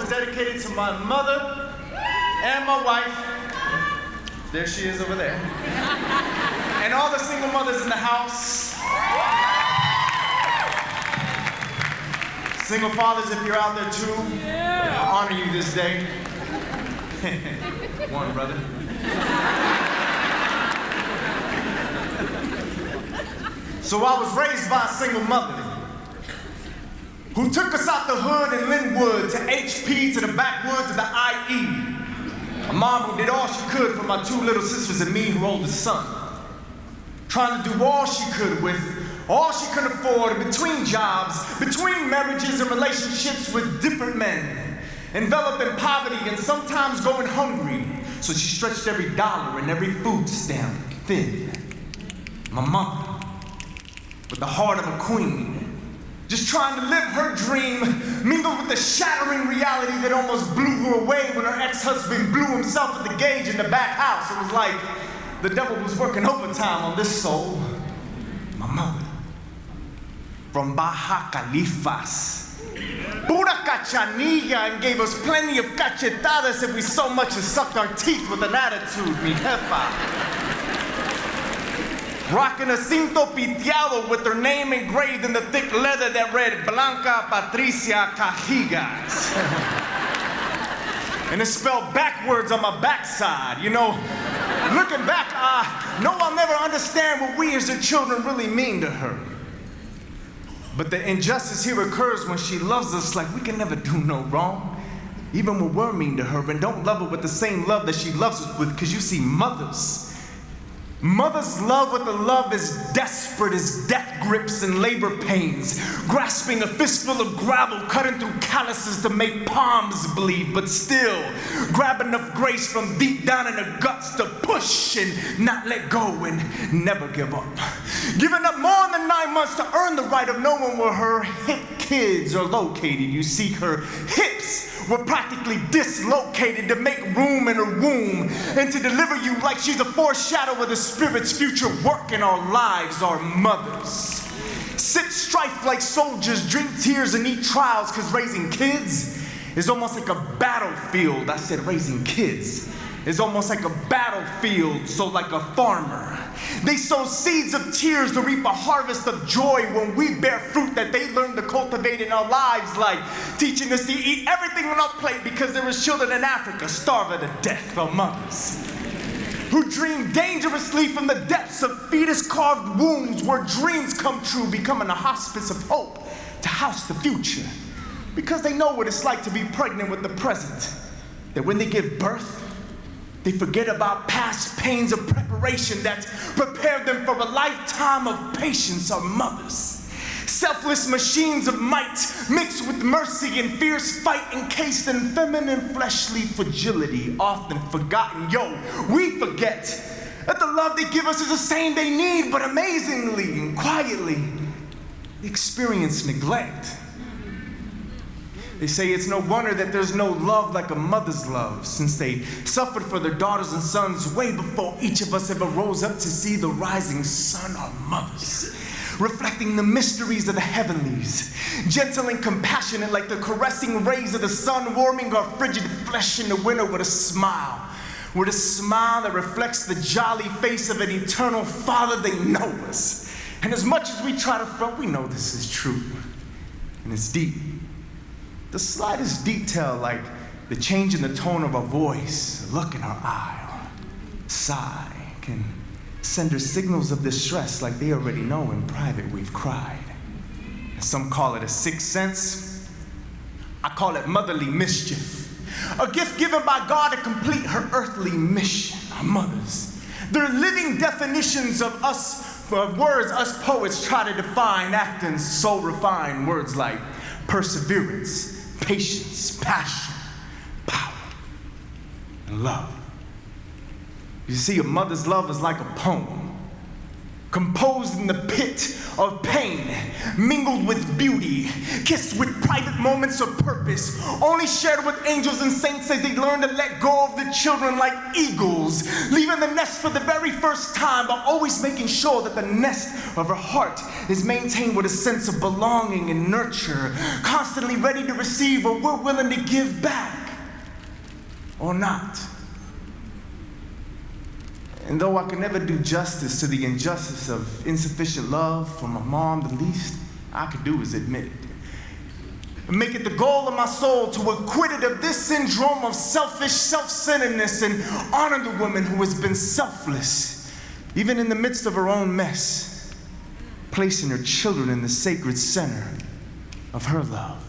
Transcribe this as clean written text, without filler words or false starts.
dedicated to my mother and my wife. There she is over there. And all the single mothers in the house. Single fathers, if you're out there too, I honor you this day. One, brother. So I was raised by a single mother who took us out the hood in Linwood to HP to the backwoods of the IE. A mom who did all she could for my two little sisters and me, her oldest son. Trying to do all she could with all she could afford between jobs, between marriages and relationships with different men, enveloped in poverty and sometimes going hungry. So she stretched every dollar and every food stamp thin. My mother, with the heart of a queen, just trying to live her dream, mingled with the shattering reality that almost blew her away when her ex-husband blew himself at the gauge in the back house. It was like the devil was working overtime on this soul. My mother, from Baja Califas, pura cachanilla, and gave us plenty of cachetadas if we so much as sucked our teeth with an attitude, mi jefa. Rocking a cinto piteado with her name engraved in the thick leather that read Blanca Patricia Cajigas. And it's spelled backwards on my backside. You know, looking back, no, I'll never understand what we as her children really mean to her. But the injustice here occurs when she loves us like we can never do no wrong. Even when we're mean to her and don't love her with the same love that she loves us with, because you see, Mothers love with the love as desperate as death grips and labor pains, grasping a fistful of gravel, cutting through calluses to make palms bleed, but still grab enough grace from deep down in her guts to push and not let go and never give up. Giving up more than 9 months to earn the right of knowing where her hip kids are located. You see, her hips were practically dislocated to make room in her womb and to deliver you like she's a foreshadow of the Spirit's future work in our lives, our mothers. Sit strife like soldiers, drink tears and eat trials, because raising kids is almost like a battlefield. I said raising kids is almost like a battlefield, so like a farmer. They sow seeds of tears to reap a harvest of joy when we bear fruit that they learn to cultivate in our lives, like teaching us to eat everything on our plate because there is children in Africa starving to death among us, who dream dangerously from the depths of fetus-carved wombs where dreams come true, becoming a hospice of hope to house the future, because they know what it's like to be pregnant with the present, that when they give birth, they forget about past pains of preparation that prepared them for a lifetime of patience. Our mothers, selfless machines of might mixed with mercy and fierce fight encased in feminine fleshly fragility, often forgotten. Yo, we forget that the love they give us is the same they need, but amazingly and quietly, they experience neglect. They say it's no wonder that there's no love like a mother's love, since they suffered for their daughters and sons way before each of us ever rose up to see the rising sun. Our mothers, reflecting the mysteries of the heavenlies, gentle and compassionate like the caressing rays of the sun, warming our frigid flesh in the winter with a smile that reflects the jolly face of an eternal Father. They know us, and as much as we try to front, we know this is true, and it's deep. The slightest detail, like the change in the tone of our voice, a look in our eye, or a sigh, can send her signals of distress like they already know in private we've cried. And some call it a sixth sense. I call it motherly mischief. A gift given by God to complete her earthly mission. Our mothers, they're living definitions of words us poets try to define, acting so refined. Words like perseverance, patience, passion, power, and love. You see, a mother's love is like a poem. composed in the pit of pain, mingled with beauty, kissed with private moments of purpose, only shared with angels and saints as they learn to let go of the children like eagles, leaving the nest for the very first time, but always making sure that the nest of her heart is maintained with a sense of belonging and nurture, constantly ready to receive or we're willing to give back, or not. And though I can never do justice to the injustice of insufficient love from my mom, the least I could do is admit it. And make it the goal of my soul to acquit it of this syndrome of selfish self-centeredness and honor the woman who has been selfless, even in the midst of her own mess, placing her children in the sacred center of her love.